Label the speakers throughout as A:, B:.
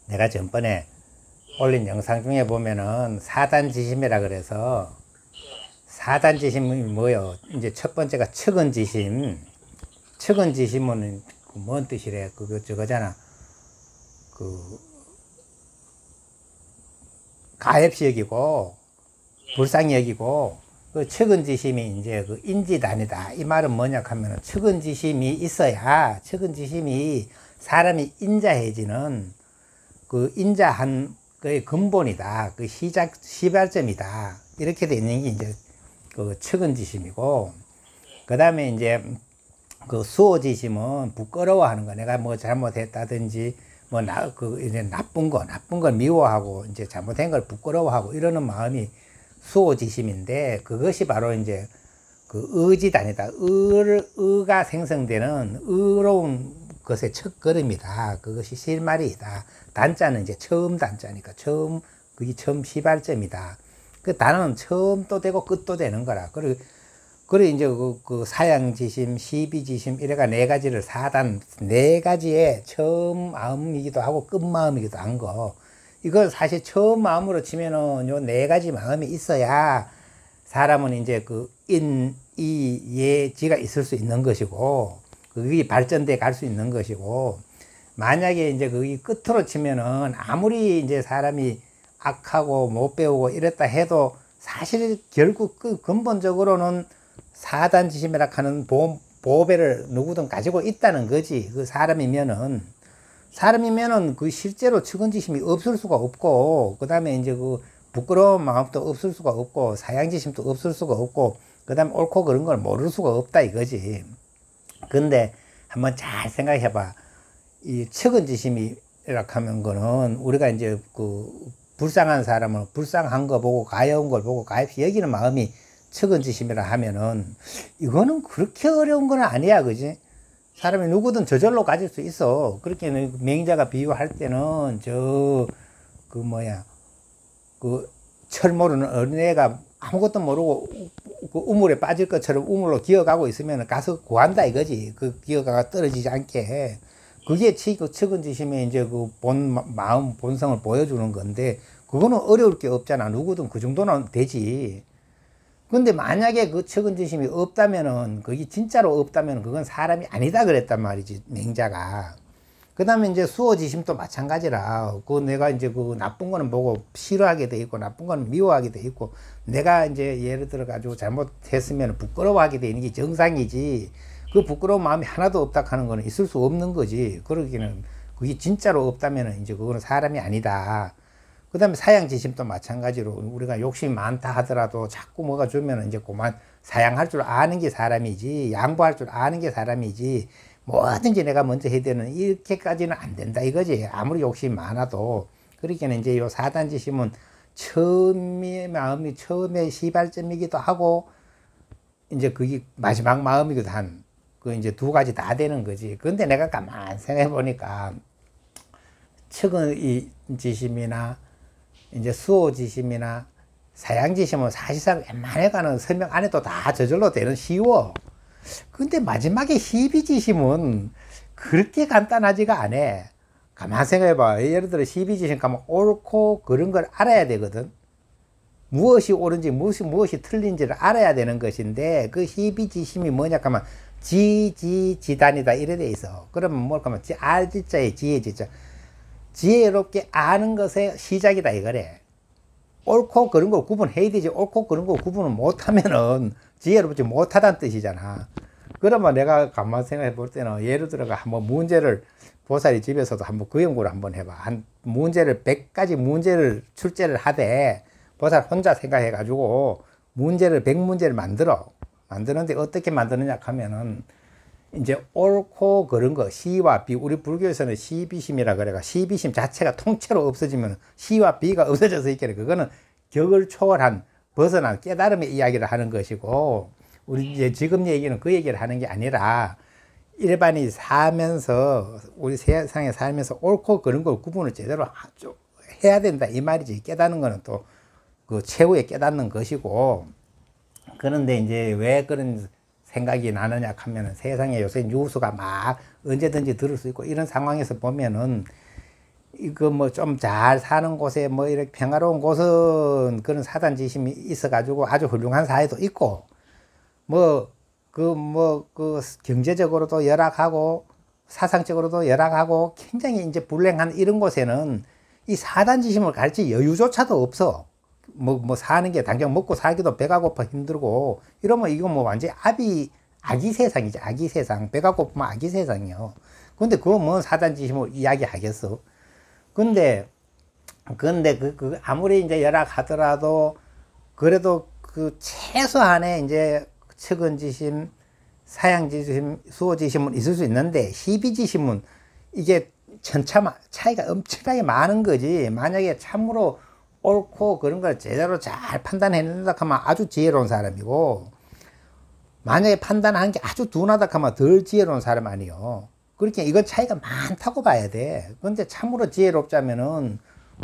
A: 내가 전번에 올린 영상 중에 보면은 사단지심이라 그래서, 사단지심이 뭐요? 이제 첫 번째가 척은지심. 척은지심은 뭔 뜻이래? 저거잖아. 가엾이 여기고 불쌍히 여기고, 그 척은지심이 이제 그 인지단이다. 이 말은 뭐냐 하면은, 척은지심이 있어야, 척은지심이 사람이 인자해지는 그 인자한 그 근본이다. 그 시발점이다. 이렇게 돼 있는 게 이제 그 척은지심이고, 그 다음에 이제 그 수호지심은 부끄러워하는 거. 내가 뭐 잘못했다든지, 뭐 이제 나쁜 걸 미워하고, 이제 잘못된 걸 부끄러워하고 이러는 마음이 수호지심인데, 그것이 바로 이제 그 의지단이다. 의가 생성되는 의로운 것의 첫걸음이다. 그것이 실마리이다. 단자는 이제 처음 단자니까, 그게 처음 시발점이다. 그 단어는 처음도 되고 끝도 되는 거라. 그리고 이제 그 사양지심, 시비지심, 이래가 네 가지를 네 가지의 처음 마음이기도 하고 끝 마음이기도 한 거. 이걸 사실 처음 마음으로 치면은 요 네 가지 마음이 있어야 사람은 이제 그 지가 있을 수 있는 것이고, 그게 발전돼 갈 수 있는 것이고, 만약에 이제 그게 끝으로 치면은 아무리 이제 사람이 악하고 못 배우고 이랬다 해도 사실 결국 그 근본적으로는 사단지심이라 하는 보배를 누구든 가지고 있다는 거지. 그 사람이면은 그 실제로 척은지심이 없을 수가 없고, 그 다음에 이제 그 부끄러운 마음도 없을 수가 없고, 사양지심도 없을 수가 없고, 그 다음에 옳고 그런 걸 모를 수가 없다 이거지. 근데 한번 잘 생각해 봐. 이 척은지심이라 하면 거는 우리가 이제 그 불쌍한 사람을 불쌍한 거 보고, 가여운 걸 보고 가엾이 여기는 마음이 척은지심이라 하면은, 이거는 그렇게 어려운 건 아니야, 그지? 사람이 누구든 저절로 가질 수 있어. 그렇게 맹자가 비유할 때는 철 모르는 어린애가 아무것도 모르고 그 우물에 빠질 것처럼 우물로 기어가고 있으면 가서 구한다 이거지. 그 기어가가 떨어지지 않게. 그게 척은지심의 이제 그 마음 본성을 보여주는 건데, 그거는 어려울 게 없잖아. 누구든 그 정도는 되지. 근데 만약에 그 척은지심이 없다면은, 그게 진짜로 없다면 그건 사람이 아니다 그랬단 말이지, 맹자가. 그 다음에 이제 수호지심도 마찬가지라. 내가 이제 그 나쁜 거는 보고 싫어하게 돼 있고, 나쁜 거는 미워하게 돼 있고, 내가 이제 예를 들어 가지고 잘못했으면 부끄러워하게 돼 있는 게 정상이지. 그 부끄러운 마음이 하나도 없다 하는 거는 있을 수 없는 거지. 그러기는 그게 진짜로 없다면은 이제 그거는 사람이 아니다. 그 다음에 사양지심도 마찬가지로, 우리가 욕심이 많다 하더라도 자꾸 뭐가 주면 이제 그만 사양할 줄 아는 게 사람이지, 양보할 줄 아는 게 사람이지, 뭐든지 내가 먼저 해야 되는, 이렇게까지는 안 된다 이거지. 아무리 욕심이 많아도. 그러니까 이제 요 사단지심은 마음이 처음의 시발점이기도 하고, 이제 그게 마지막 마음이기도 한, 이제 두 가지 다 되는 거지. 근데 내가 가만 생각해 보니까, 척은지심이나 이제 수호지심이나 사양지심은 사실상 웬만해가는 설명 안 해도 다 저절로 되는, 쉬워. 근데 마지막에 시비지심은 그렇게 간단하지가 않아. 가만 생각해봐. 예를 들어 시비지심 가면 옳고 그런 걸 알아야 되거든. 무엇이 옳은지 무엇이 틀린지를 알아야 되는 것인데, 그 시비지심이 뭐냐 하면 지단이다 이래 돼 있어. 그러면 뭘까 하면 알지자에 지혜지자, 지혜롭게 아는 것의 시작이다 이거래. 옳고 그런 걸 구분해야 되지. 옳고 그런 걸 구분을 못하면은 지혜롭지 못하다는 뜻이잖아. 그러면 내가 가만 생각해 볼 때는, 예를 들어가 한번 문제를, 보살이 집에서도 한번 그 연구를 한번 해봐. 한 문제를 100가지 문제를 출제를 하되, 보살 혼자 생각해 가지고 문제를 100문제를 만드는데 어떻게 만드느냐 하면은, 이제 옳고 그런 거, 시와 비, 우리 불교에서는 시비심이라 그래가, 시비심 자체가 통째로 없어지면 시와 비가 없어져서 있겠네. 그거는 격을 초월한, 벗어난 깨달음의 이야기를 하는 것이고, 우리 이제 지금 얘기는 그 얘기를 하는 게 아니라, 일반이 살면서, 우리 세상에 살면서 옳고 그런 걸 구분을 제대로 해야 된다 이 말이지. 깨닫는 거는 또 그 최후에 깨닫는 것이고. 그런데 이제 왜 그런 생각이 나느냐 하면은, 세상에 요새 뉴스가 막 언제든지 들을 수 있고 이런 상황에서 보면은 이거 뭐 좀 잘 사는 곳에 뭐 이렇게 평화로운 곳은 그런 사단 지심이 있어가지고 아주 훌륭한 사회도 있고 그 경제적으로도 열악하고 사상적으로도 열악하고 굉장히 이제 불행한 이런 곳에는 이 사단 지심을 가르칠 여유조차도 없어. 뭐 사는 게 당장 먹고 살기도 배가 고파 힘들고 이러면 이거 뭐 완전 아기 세상이지. 아기 세상. 배가 고프면 아기 세상이요. 근데 그거 뭐 사단 지심을 이야기하겠어. 근데 아무리 이제 열악하더라도 그래도 그 최소한의 이제 측은지심, 사양지심, 수호지심은 있을 수 있는데 희비지심은 이게 차이가 엄청나게 많은 거지. 만약에 참으로 옳고 그런 걸 제대로 잘 판단해낸다 하면 아주 지혜로운 사람이고, 만약에 판단하는 게 아주 둔하다 하면 덜 지혜로운 사람 아니요. 그렇게 이건 차이가 많다고 봐야 돼. 근데 참으로 지혜롭자면은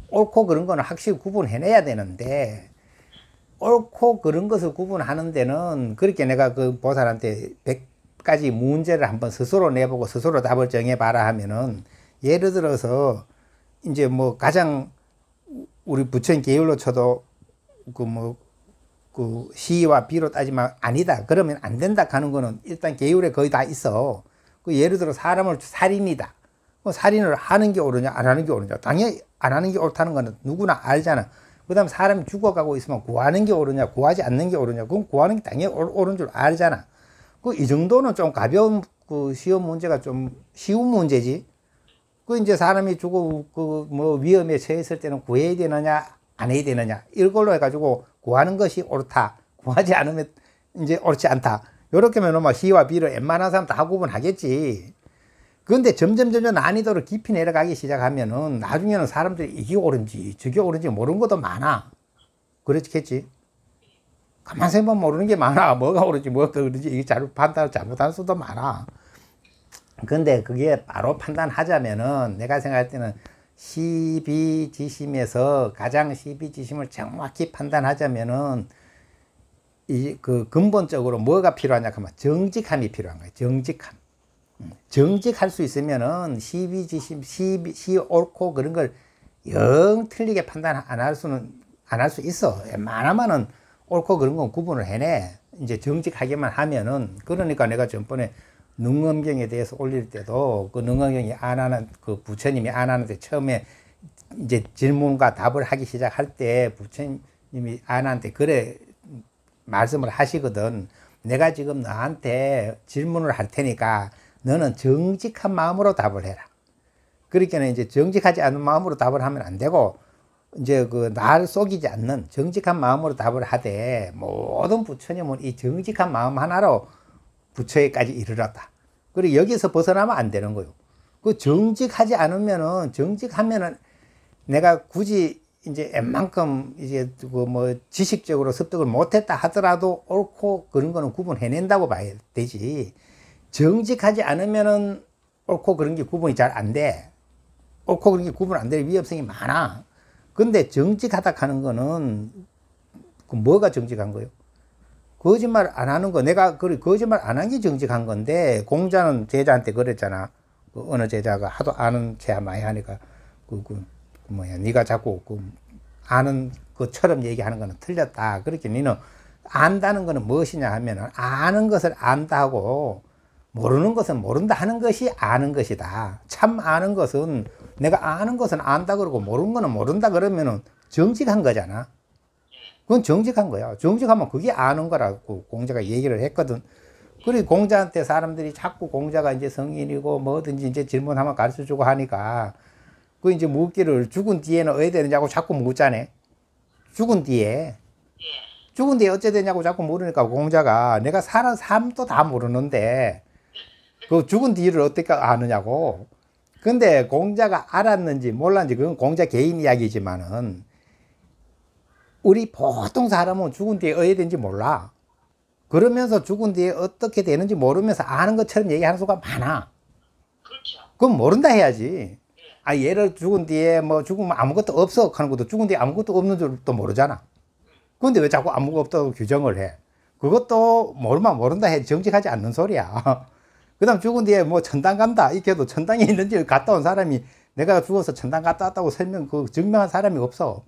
A: 옳고 그런 거는 확실히 구분해내야 되는데, 옳고 그런 것을 구분하는 데는 그렇게 내가 그 보살한테 100가지 문제를 한번 스스로 내보고 스스로 답을 정해봐라 하면은, 예를 들어서 이제 뭐 가장 우리 부처님 계율로 쳐도 그 시와 비로 따지면 아니다, 그러면 안 된다 하는 거는 일단 계율에 거의 다 있어. 그 예를 들어 사람을 살인이다. 살인을 하는 게 옳으냐 안 하는 게 옳으냐. 당연히 안 하는 게 옳다는 거는 누구나 알잖아. 그 다음 사람이 죽어가고 있으면 구하는 게 옳으냐 구하지 않는 게 옳으냐. 그건 구하는 게 당연히 옳은 줄 알잖아. 이 정도는 좀 가벼운 쉬운 문제가 좀 쉬운 문제지. 이제 사람이 뭐 위험에 처했을 때는 구해야 되느냐 안 해야 되느냐 이걸로 해가지고 구하는 것이 옳다, 구하지 않으면 이제 옳지 않다, 요렇게 하면 막 시와 비를 웬만한 사람 다 구분하겠지. 그런데 점점 난이도를 깊이 내려가기 시작하면은 나중에는 사람들이 이게 옳은지 저게 옳은지 모르는 것도 많아. 그렇겠지. 가만 생각하면 모르는 게 많아. 뭐가 옳은지 뭐가 옳은지 이게 잘못할 수도 많아. 근데 그게 바로 판단하자면은 내가 생각할 때는 시비지심에서 가장 시비지심을 정확히 판단하자면은 그 근본적으로 뭐가 필요하냐 하면 정직함이 필요한 거예요. 정직함. 정직할 수 있으면은 시비지심, 시 옳고 그런 걸 영 틀리게 판단 안 할 수 있어. 웬만하면은 옳고 그런 건 구분을 해내. 이제 정직하게만 하면은. 그러니까 내가 전번에 능엄경에 대해서 올릴 때도 그 능엄경이 그 부처님이 안하는데 처음에 이제 질문과 답을 하기 시작할 때 부처님이 안한테 그래 말씀을 하시거든. 내가 지금 너한테 질문을 할 테니까 너는 정직한 마음으로 답을 해라. 그러니까 이제 정직하지 않은 마음으로 답을 하면 안 되고, 이제 날 속이지 않는 정직한 마음으로 답을 하되, 모든 부처님은 이 정직한 마음 하나로 부처에까지 이르렀다. 그리고 여기서 벗어나면 안 되는 거예요. 정직하지 정직하면은 내가 굳이 이제 웬만큼 이제 뭐 지식적으로 습득을 못했다 하더라도 옳고 그런 거는 구분해낸다고 봐야 되지. 정직하지 않으면은 옳고 그런 게 구분이 잘 안 돼. 옳고 그런 게 구분 안 될 위험성이 많아. 근데 정직하다 하는 거는 뭐가 정직한 거예요? 거짓말 안 하는 거. 내가 거짓말 안 한 게 정직한 건데, 공자는 제자한테 그랬잖아. 어느 제자가 하도 아는 체 많이 하니까 네가 자꾸 아는 것처럼 얘기하는 거는 틀렸다. 그렇게 너는 안다는 거는 무엇이냐 하면은, 아는 것을 안다 하고 모르는 것은 모른다 하는 것이 아는 것이다. 참 아는 것은, 내가 아는 것은 안다 그러고 모르는 거는 모른다 그러면은 정직한 거잖아. 그건 정직한 거야. 정직하면 그게 아는 거라고 공자가 얘기를 했거든. 그리고 공자한테 사람들이 자꾸 공자가 이제 성인이고 뭐든지 이제 질문하면 가르쳐 주고 하니까, 이제 묻기를 죽은 뒤에는 어떻게 되느냐고 자꾸 묻자네. 죽은 뒤에 어째 되냐고 자꾸 물으니까 공자가, 내가 사는 삶도 다 모르는데 그 죽은 뒤를 어떻게 아느냐고. 근데 공자가 알았는지 몰랐는지 그건 공자 개인 이야기지만은, 우리 보통 사람은 죽은 뒤에 어떻게 되는지 몰라. 그러면서 죽은 뒤에 어떻게 되는지 모르면서 아는 것처럼 얘기하는 수가 많아.
B: 그렇죠.
A: 그건 모른다 해야지. 얘를 죽은 뒤에 죽으면 아무것도 없어 하는 것도, 죽은 뒤에 아무것도 없는 줄도 모르잖아. 그런데 왜 자꾸 아무것도 없다고 규정을 해? 그것도 모르면 모른다 해. 정직하지 않는 소리야. 그 다음 죽은 뒤에 뭐 천당 간다. 이렇게 해도 천당에 있는지 갔다 온 사람이 내가 죽어서 천당 갔다 왔다고 증명한 사람이 없어.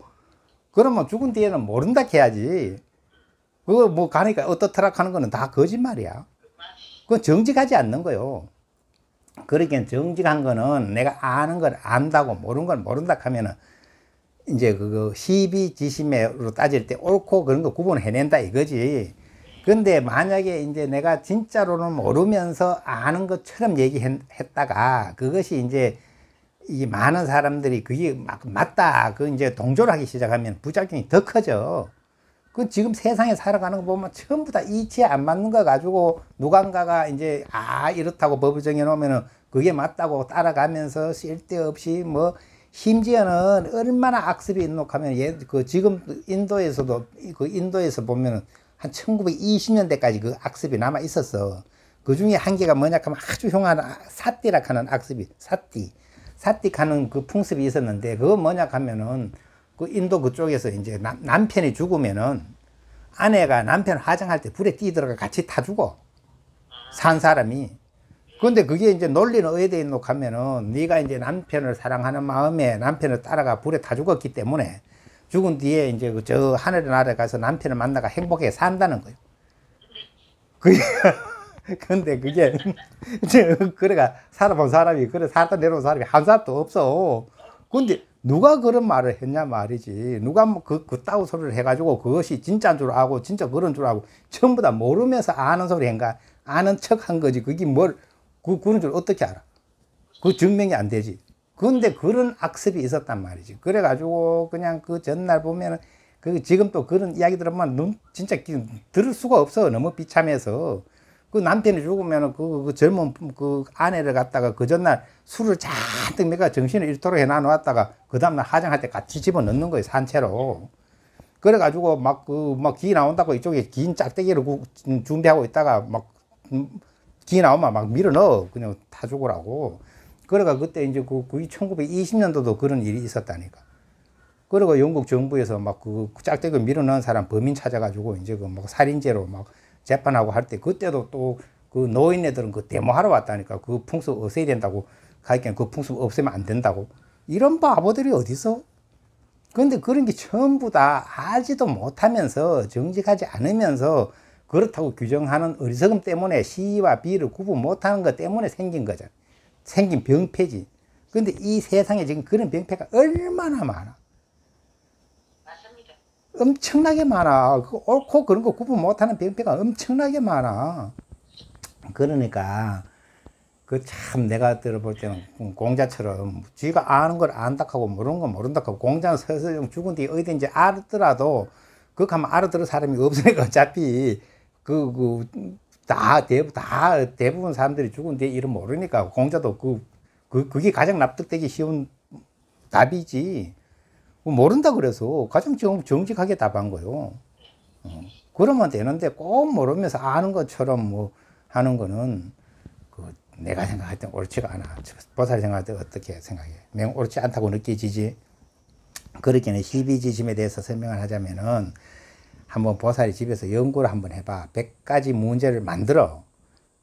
A: 그러면 죽은 뒤에는 모른다 해야지. 그거 뭐 가니까 어떻더라 하는 거는 다 거짓말이야. 그건 정직하지 않는 거요. 그러기엔 정직한 거는 내가 아는 걸 안다고 모르는 걸 모른다 하면은 이제 그거 시비지심으로 따질 때 옳고 그런 거 구분해낸다 이거지. 근데 만약에 이제 내가 진짜로는 모르면서 아는 것처럼 얘기했다가 그것이 이제 이 많은 사람들이 그게 맞다 그 이제 동조를 하기 시작하면 부작용이 더 커져. 그 지금 세상에 살아가는 거 보면 전부 다 이치에 안 맞는 거 가지고 누군가가 이제 이렇다고 법을 정해 놓으면은 그게 맞다고 따라가면서 쓸데없이 뭐 심지어는 얼마나 악습이 있노 하면 지금 인도에서도 그 인도에서 보면은 한 1920년대까지 그 악습이 남아 있었어. 그 중에 한 개가 뭐냐 하면 아주 흉한 사띠라 하는 악습이 사띠 하는 그 풍습이 있었는데 그거 뭐냐 하면은 그 인도 그쪽에서 이제 남편이 죽으면은 아내가 남편 화장할 때 불에 뛰들어가 같이 타 죽어. 산 사람이. 근데 그게 이제 논리는 어디에 있노 하면은 네가 이제 남편을 사랑하는 마음에 남편을 따라가 불에 타 죽었기 때문에 죽은 뒤에 이제 저 하늘의 나라에 가서 남편을 만나가 행복하게 산다는 거예요. 그게 근데 그게 그래가 살아본 사람이 그래 살다 내려온 사람이 한 사람도 없어. 근데 누가 그런 말을 했냐 말이지. 누가 뭐 그따구 소리를 해가지고 그것이 진짜인 줄 알고 진짜 그런 줄 알고 전부 다 모르면서 아는 소리 한가 아는 척 한 거지. 그게 그런 줄 어떻게 알아? 그 증명이 안 되지. 근데 그런 악습이 있었단 말이지. 그래가지고 그냥 그 전날 보면은 지금 또 그런 이야기 들으면 진짜 들을 수가 없어. 너무 비참해서. 그 남편이 죽으면은 그 젊은 그 아내를 갖다가 그 전날 술을 잔뜩 내가 정신을 잃도록 해놔놨다가 그 다음날 화장할 때 같이 집어넣는 거예요. 산채로. 그래가지고 막 기 나온다고 이쪽에 긴 짝대기를 준비하고 있다가 기 나오면 막 밀어 넣어. 그냥 타 죽으라고. 그래가 그때 이제 그게 1920년도도 그런 일이 있었다니까. 그리고 영국 정부에서 막 그 짝대기 밀어 넣은 사람 범인 찾아가지고 이제 살인죄로 막 재판하고 할 때 그때도 또 그 노인네들은 그 데모하러 왔다니까. 그 풍습 없애야 된다고. 가니까 그 풍습 없애면 안 된다고. 이런 바보들이 어디서? 근데 그런 게 전부 다 알지도 못하면서 정직하지 않으면서 그렇다고 규정하는 어리석음 때문에 시와 비를 구분 못하는 것 때문에 생긴 거잖아. 생긴 병폐지. 근데 이 세상에 지금 그런 병폐가 얼마나 많아.
B: 맞습니다.
A: 엄청나게 많아. 그 옳고 그런 거 구분 못하는 병폐가 엄청나게 많아. 그러니까 그 참 내가 들어볼 때는 공자처럼 지가 아는 걸 안다 하고 모르는 걸 모른다 하고 공자는 서서히 죽은 뒤에 어디든지 알았더라도 그거 하면 알아들을 사람이 없으니까 어차피 다 대부분 사람들이 죽은 뒤에 일은 모르니까 공자도 그게 가장 납득되기 쉬운 답이지. 모른다 그래서 가장 정직하게 답한 거요. 그러면 되는데 꼭 모르면서 아는 것처럼 뭐 하는 거는 내가 생각할 때 옳지가 않아. 보살이 생각할 때 어떻게 생각해? 명 옳지 않다고 느껴지지. 그렇게는 희비지심에 대해서 설명을 하자면은 한번 보살이 집에서 연구를 한번 해봐. 100가지 문제를 만들어.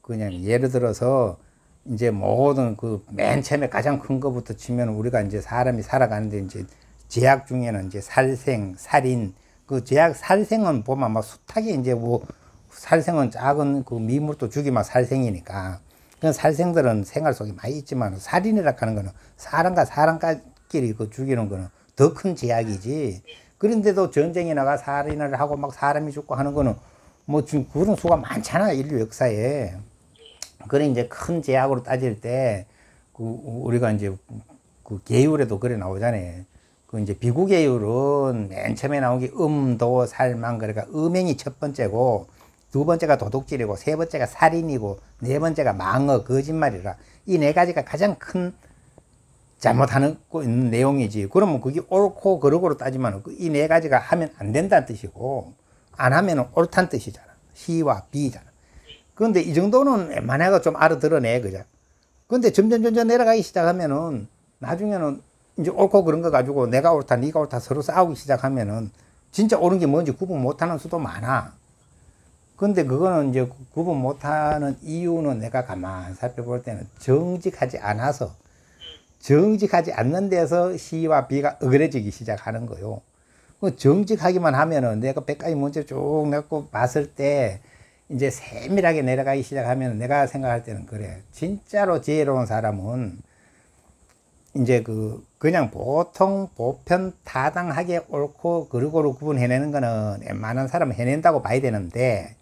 A: 그냥 예를 들어서 이제 모든 맨 처음에 가장 큰 거부터 치면 우리가 이제 사람이 살아가는데 이제 제약 중에는 이제 살생, 살인, 살생은 보면 막 숱하게 이제 살생은 작은 미물도 죽이면 살생이니까. 그 살생들은 생활 속에 많이 있지만 살인이라 하는 거는 사람과 사람끼리 죽이는 거는 더 큰 제약이지. 그런데도 전쟁에 나가 살인을 하고 막 사람이 죽고 하는 거는 뭐 지금 그런 수가 많잖아, 인류 역사에. 그래 이제 큰 제약으로 따질 때 우리가 이제 계율에도 그래 나오잖아요. 이제 비구계율은 맨 처음에 나온 게 도, 살망. 그러니까 음행이 첫 번째고, 두 번째가 도둑질이고, 세 번째가 살인이고, 네 번째가 망어, 거짓말이라. 이 네 가지가 가장 큰 잘못하는 있는 내용이지. 그러면 그게 옳고 그르고로 따지면 이 네 가지가 하면 안 된다는 뜻이고, 안 하면 옳다는 뜻이잖아. 시와 비잖아. 그런데 이 정도는 웬만해가 좀 알아들어내, 그죠? 근데 점점 내려가기 시작하면은, 나중에는 이제 옳고 그런 거 가지고 내가 옳다, 네가 옳다 서로 싸우기 시작하면은 진짜 옳은 게 뭔지 구분 못하는 수도 많아. 근데 그거는 이제 구분 못하는 이유는 내가 가만 살펴볼 때는 정직하지 않아서, 정직하지 않는 데서 C와 B가 어그러지기 시작하는 거요. 정직하기만 하면은 내가 100가지 문제 쭉 내고 봤을 때 이제 세밀하게 내려가기 시작하면 내가 생각할 때는 그래. 진짜로 지혜로운 사람은 이제 그냥 보통 보편 타당하게 옳고 그르고를 구분해내는 거는 웬만한 사람은 해낸다고 봐야 되는데,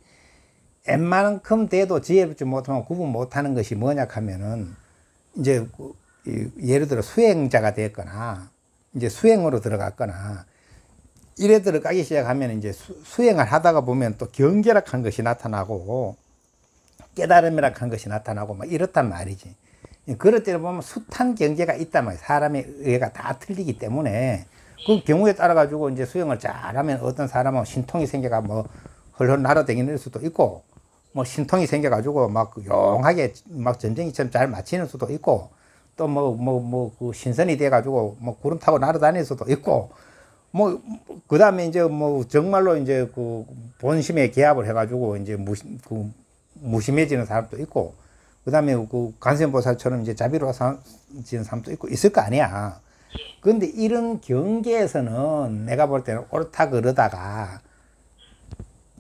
A: 웬만큼 돼도 지혜롭지 못하면 구분 못하는 것이 뭐냐 하면은 이제 예를 들어 수행자가 됐거나 이제 수행으로 들어갔거나 이래 들어가기 시작하면 이제 수행을 하다가 보면 또 경계락한 것이 나타나고 깨달음이락한 것이 나타나고 막 이렇단 말이지. 그럴 때 보면 숱한 경계가 있단 말이야. 사람의 의가 다 틀리기 때문에 그 경우에 따라 가지고 이제 수행을 잘하면 어떤 사람은 신통이 생겨가 뭐 헐헐 날아다니는 수도 있고, 뭐 신통이 생겨가지고 막 용하게 막 전쟁이처럼 잘 마치는 수도 있고, 또 그 신선이 돼가지고 뭐 구름 타고 날아다닐 수도 있고, 그 다음에 이제 뭐 정말로 이제 그 본심에 기합을 해가지고 이제 무심해지는 사람도 있고, 그 다음에 그 관세음보살처럼 이제 자비로워지는 사람도 있고 있을 거 아니야. 근데 이런 경계에서는 내가 볼 때는 옳다 그러다가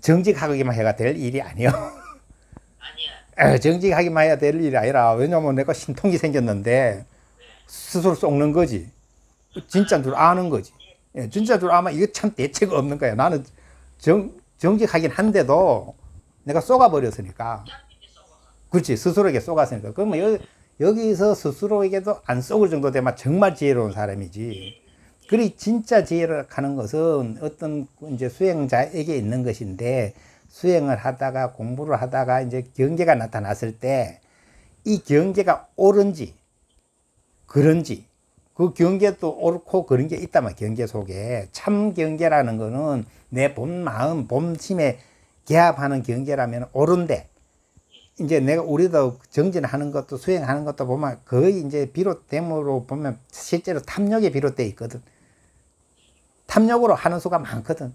A: 정직하기만 해가 될 일이 아니요.
B: 아니야.
A: 정직하기만 해야 될 일이 아니라, 왜냐면 내가 신통이 생겼는데 스스로 썩는 거지. 진짜인 줄 아는 거지. 진짜인 줄 아면 이거 참 대책 없는 거야. 나는 정직하긴 한데도 내가 쏘가버렸으니까. 그렇지. 스스로에게 쏘갔으니까. 그러면 여기서 스스로에게도 안 쏘을 정도 되면 정말 지혜로운 사람이지. 그리 진짜 지혜를 하는 것은 어떤 이제 수행자에게 있는 것인데, 수행을 하다가 공부를 하다가 이제 경계가 나타났을 때 이 경계가 옳은지 그런지, 그 경계도 옳고 그런 게 있단 말이야. 경계 속에 참 경계라는 거는 내 본 마음 본심에 개합하는 경계라면 옳은데, 이제 내가 우리도 정진하는 것도 수행하는 것도 보면 거의 이제 비롯됨으로 보면 실제로 탐욕에 비롯되어 있거든. 탐욕으로 하는 수가 많거든.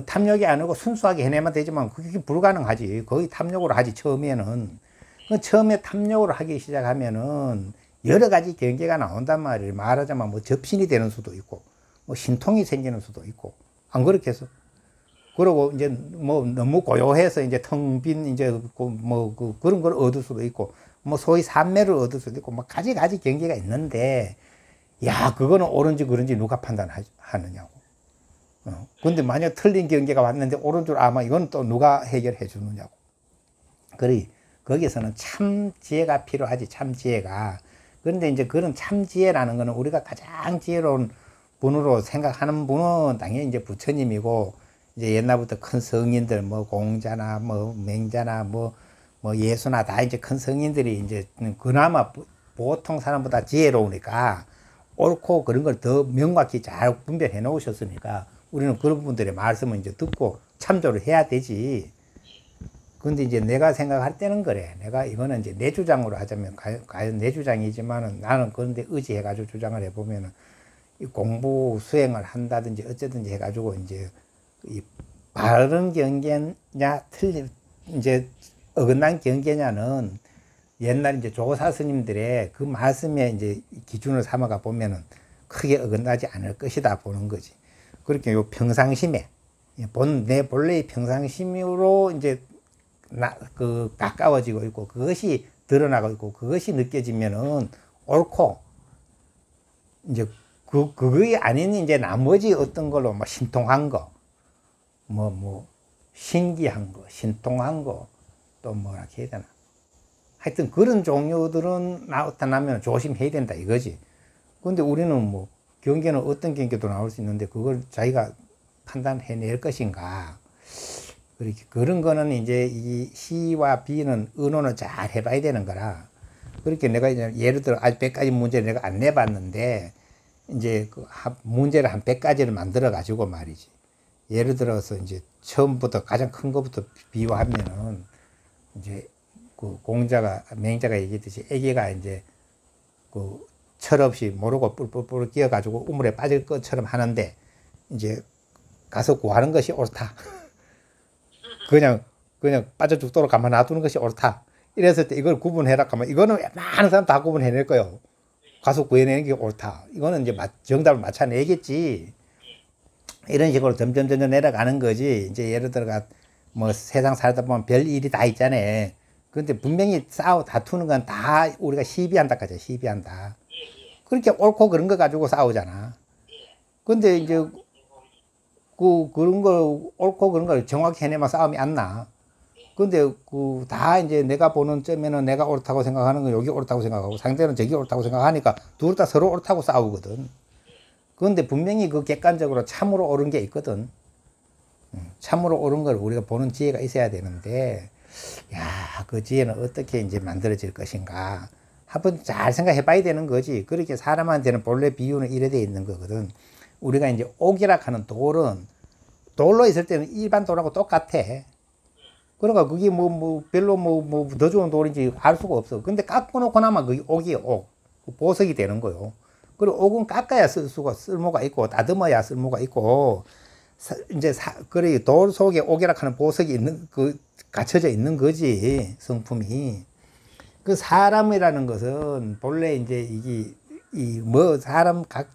A: 탐욕이 아니고 순수하게 해내면 되지만 그게 불가능하지. 거의 탐욕으로 하지, 처음에는. 처음에 탐욕으로 하기 시작하면은 여러 가지 경계가 나온단 말이에요. 말하자면 뭐 접신이 되는 수도 있고, 뭐 신통이 생기는 수도 있고, 안 그렇겠어? 그러고 이제 뭐 너무 고요해서 이제 텅 빈 이제 그런 걸 얻을 수도 있고, 뭐 소위 삼매를 얻을 수도 있고, 뭐 가지 경계가 있는데, 야, 그거는 옳은지 그런지 누가 판단하느냐고. 근데 만약 틀린 경계가 왔는데 옳은 줄 아마 이건 또 누가 해결해 주느냐고. 거기서는 참 지혜가 필요하지, 참 지혜가. 그런데 이제 그런 참 지혜라는 거는 우리가 가장 지혜로운 분으로 생각하는 분은 당연히 이제 부처님이고, 이제 옛날부터 큰 성인들, 뭐 공자나 뭐 맹자나 뭐 예수나 다 이제 큰 성인들이 이제 그나마 보통 사람보다 지혜로우니까 옳고 그런 걸 더 명확히 잘 분별해 놓으셨으니까 우리는 그런 분들의 말씀을 이제 듣고 참조를 해야 되지. 근데 이제 내가 생각할 때는 그래. 내가 이거는 이제 내 주장으로 하자면, 과연 내 주장이지만은 나는 그런데 의지해가지고 주장을 해보면은 이 공부 수행을 한다든지 어쨌든지 해가지고 이제 이 바른 경계냐 이제 어긋난 경계냐는 옛날 이제 조사 스님들의 그 말씀에 이제 기준을 삼아가 보면은 크게 어긋나지 않을 것이다 보는 거지. 그렇게 요 평상심에 내 본래의 평상심으로 이제 가까워지고 있고 그것이 드러나고 있고 그것이 느껴지면은 옳고, 이제 그게 아닌 이제 나머지 어떤 걸로 뭐 신통한 거, 신기한 거, 신통한 거, 또 뭐라 해야 되나. 하여튼 그런 종류들은 나타나면 조심해야 된다 이거지. 근데 우리는 뭐 경계는 어떤 경계도 나올 수 있는데 그걸 자기가 판단해낼 것인가. 그렇게 그런 거는 이제 이 C와 B는 의논을 잘 해봐야 되는 거라. 그렇게 내가 이제 예를 들어 아직 100가지 문제를 내가 안 내봤는데 이제 문제를 한 100가지를 만들어 가지고 말이지. 예를 들어서 이제 처음부터 가장 큰 것부터 비유하면은 이제 그 공자가 맹자가 얘기했듯이 애기가 이제 그 철없이 모르고 뿔뿔뿔 끼어 가지고 우물에 빠질 것처럼 하는데 이제 가서 구하는 것이 옳다. 그냥 그냥 빠져 죽도록 가만 놔두는 것이 옳다. 이랬을 때 이걸 구분해라 하면 이거는 많은 사람 다 구분해낼 거예요. 가서 구해내는 게 옳다. 이거는 이제 정답을 맞춰내겠지. 이런 식으로 점점 내려가는 거지. 이제 예를 들어가 뭐 세상 살다 보면 별 일이 다 있잖아요. 근데 분명히 다투는 건 다 우리가 시비한다 하죠. 시비한다. 그렇게 옳고 그런 거 가지고 싸우잖아. 근데 이제 그런 걸 옳고 그런 걸 정확히 해내면 싸움이 안 나. 근데 다 이제 내가 보는 점에는 내가 옳다고 생각하는 건 여기 옳다고 생각하고 상대는 저기 옳다고 생각하니까 둘 다 서로 옳다고 싸우거든. 그런데 분명히 그 객관적으로 참으로 옳은 게 있거든. 참으로 옳은 걸 우리가 보는 지혜가 있어야 되는데, 야, 그 지혜는 어떻게 이제 만들어질 것인가. 한번 잘 생각해 봐야 되는 거지. 그렇게 사람한테는 본래 비유는 이래 돼 있는 거거든. 우리가 이제 옥이라 하는 돌은, 돌로 있을 때는 일반 돌하고 똑같아. 그러니까 그게 별로 더 좋은 돌인지 알 수가 없어. 근데 깎고 놓고 나면 그게 옥이에요, 옥. 보석이 되는 거요. 그리고 옥은 깎아야 쓸모가 있고, 다듬어야 쓸모가 있고, 그래, 돌 속에 옥이라 하는 보석이 갖춰져 있는 거지, 성품이. 그 사람이라는 것은 본래 이제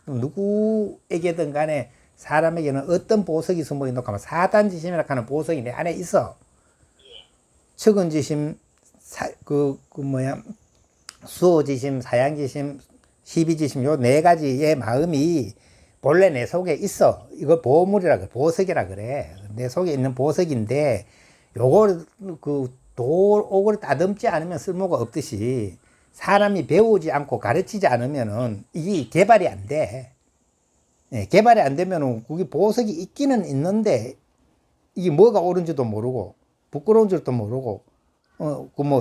A: 누구에게든 간에 사람에게는 어떤 보석이 숨어 있노 하면 사단지심이라 하는 보석이 내 안에 있어. 측은지심, 수호지심, 사양지심, 시비지심, 요 네 가지의 마음이 본래 내 속에 있어. 이걸 보물이라 그래. 보석이라 그래. 내 속에 있는 보석인데, 요걸, 옥을 따듬지 않으면 쓸모가 없듯이, 사람이 배우지 않고 가르치지 않으면은, 이게 개발이 안 돼. 예, 개발이 안 되면은, 그게 보석이 있기는 있는데, 이게 뭐가 옳은지도 모르고, 부끄러운 줄도 모르고,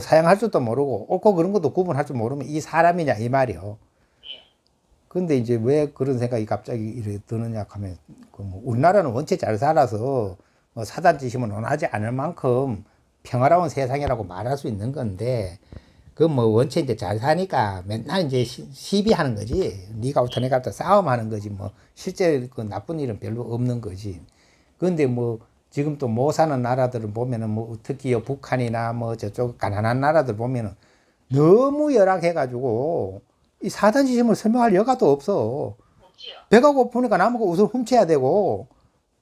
A: 사양할 줄도 모르고, 옳고 그런 것도 구분할 줄 모르면 이 사람이냐, 이 말이요. 근데 이제 왜 그런 생각이 갑자기 이렇게 드느냐 하면, 우리나라는 원체 잘 살아서, 사단지심은 원하지 않을 만큼 평화로운 세상이라고 말할 수 있는 건데, 원체 이제 잘 사니까 맨날 이제 시비하는 거지. 네가 옳다, 내가 옳다 싸움하는 거지. 실제 그 나쁜 일은 별로 없는 거지. 근데 지금 또 못 사는 나라들을 보면은 특히 북한이나 저쪽 가난한 나라들 보면은 너무 열악해가지고 이 사단지심을 설명할 여가도 없어. 배가 고프니까 남의 거 우선 훔쳐야 되고,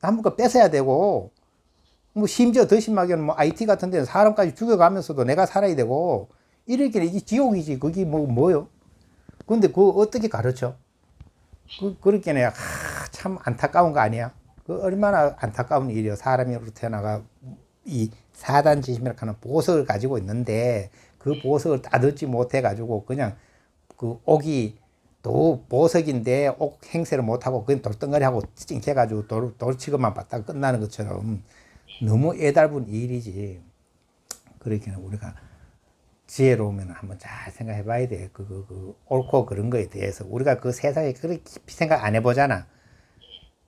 A: 남의 거 뺏어야 되고, 심지어 더 심하게는 IT 같은 데는 사람까지 죽여가면서도 내가 살아야 되고, 이렇게 이게 지옥이지. 그게 뭐요? 근데 어떻게 가르쳐? 그렇게 내가, 참 안타까운 거 아니야? 얼마나 안타까운 일이야. 사람으로 태어나가 이 사단지심이라고 하는 보석을 가지고 있는데, 그 보석을 따듣지 못해가지고, 그냥 옥이 또 보석인데 옥 행세를 못하고 그냥 돌덩어리하고 찡해가지고 돌 취급만 받다가 끝나는 것처럼 너무 애달픈 일이지. 그렇게는 우리가 지혜로우면 한번 잘 생각해 봐야 돼. 옳고 그런 거에 대해서. 우리가 그 세상에 그렇게 깊이 생각 안 해보잖아.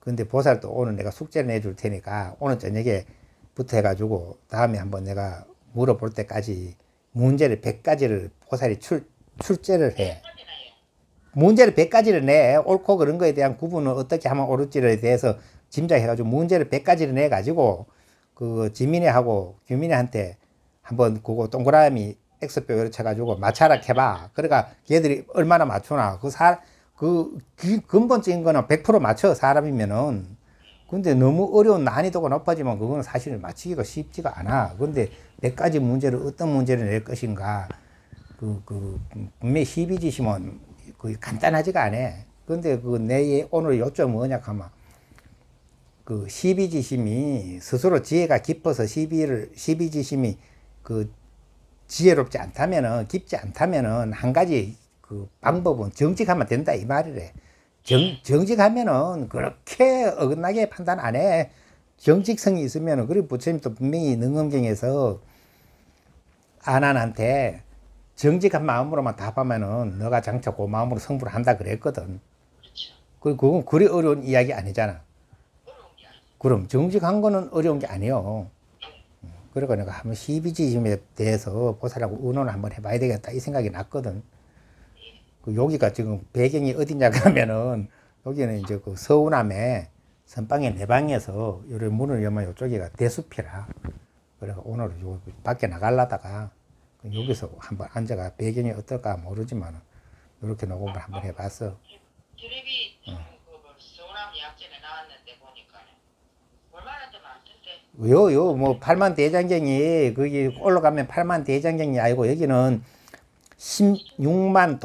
A: 근데 보살도 오늘 내가 숙제를 내줄 테니까 오늘 저녁에부터 해가지고 다음에 한번 내가 물어볼 때까지 문제를 100가지를 보살이 출제를 해. 문제를 100가지를 내. 옳고 그런 거에 대한 구분을 어떻게 하면 옳을지에 대해서 짐작해가지고 문제를 100가지를 내가지고 지민이하고 규민이한테 한번 그거 동그라미 X표 이렇게 쳐가지고 맞춰라 해봐. 그러니까 걔들이 얼마나 맞추나. 근본적인 거는 100% 맞춰, 사람이면은. 근데 너무 어려운 난이도가 높아지면 그거는 사실 맞추기가 쉽지가 않아. 근데 100가지 문제를 어떤 문제를 낼 것인가. 분명히 시비지심은 간단하지가 않아. 근데 내 오늘 요점 뭐냐 하면, 시비지심이 스스로 지혜가 깊어서 시비지심이 지혜롭지 않다면은, 깊지 않다면은, 한 가지 방법은 정직하면 된다, 이 말이래. 정직하면은 그렇게 어긋나게 판단 안 해. 정직성이 있으면은, 그리고 부처님도 분명히 능엄경에서 아난한테 정직한 마음으로만 답하면은 너가 장차 그 마음으로 성불을 한다 그랬거든. 그리고 그건 그리 어려운 이야기 아니잖아. 그럼 정직한 거는 어려운 게 아니요. 그러니까 내가 한번 시비지심에 대해서 보살하고 의논을 한번 해봐야 되겠다 이 생각이 났거든. 여기가 지금 배경이 어디냐 그러면은 여기는 이제 서우남에 선방의 내방에서 요런 문을 열면 이쪽이가 대숲이라. 그래서 오늘 요 밖에 나가려다가 여기서 한번 앉아가 배경이 어떨까 모르지만 이렇게 녹음을 한번 해봤어.
B: 텔레비 서운함 약전에 나왔는데 보니까 얼마나 더 많던데.
A: 뭐 8만 대장경이 거기 올라가면 8만 대장경이 아니고 여기는 16만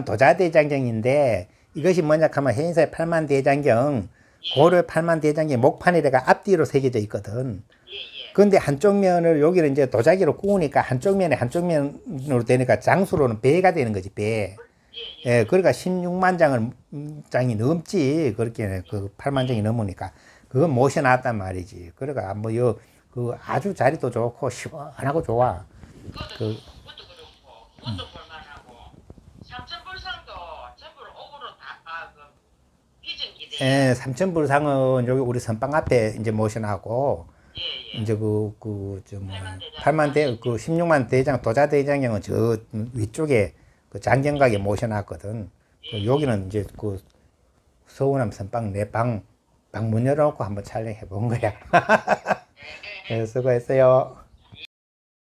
A: 도자대장경인데 이것이 뭐냐 하면 해인사의 8만 대장경 고려 8만 대장경 목판에다가 앞뒤로 새겨져 있거든. 그런데 한쪽 면을 여기는 이제 도자기로 구우니까 한쪽 면으로 되니까 장수로는 배가 되는 거지, 배. 예, 그러니까 16만 장이 넘지. 그렇게 그 8만 장이 넘으니까 그건 모셔놨단 말이지. 그러니까 뭐 그 아주 자리도 좋고 시원하고 좋아.
B: 그것도 그렇고 그것도 볼만하고 삼천불상도 전부 옥으로 다그 비전기대.
A: 예, 삼천불상은 여기 우리 선방 앞에 이제 모셔놨고 이제 뭐 16만 대장 도자대장경은 저 위쪽에 그 장경각에 모셔놨거든. 여기는 이제 그 서운함 선방 내 방 문 열어놓고 한번 촬영해 본 거야. 네, 수고했어요.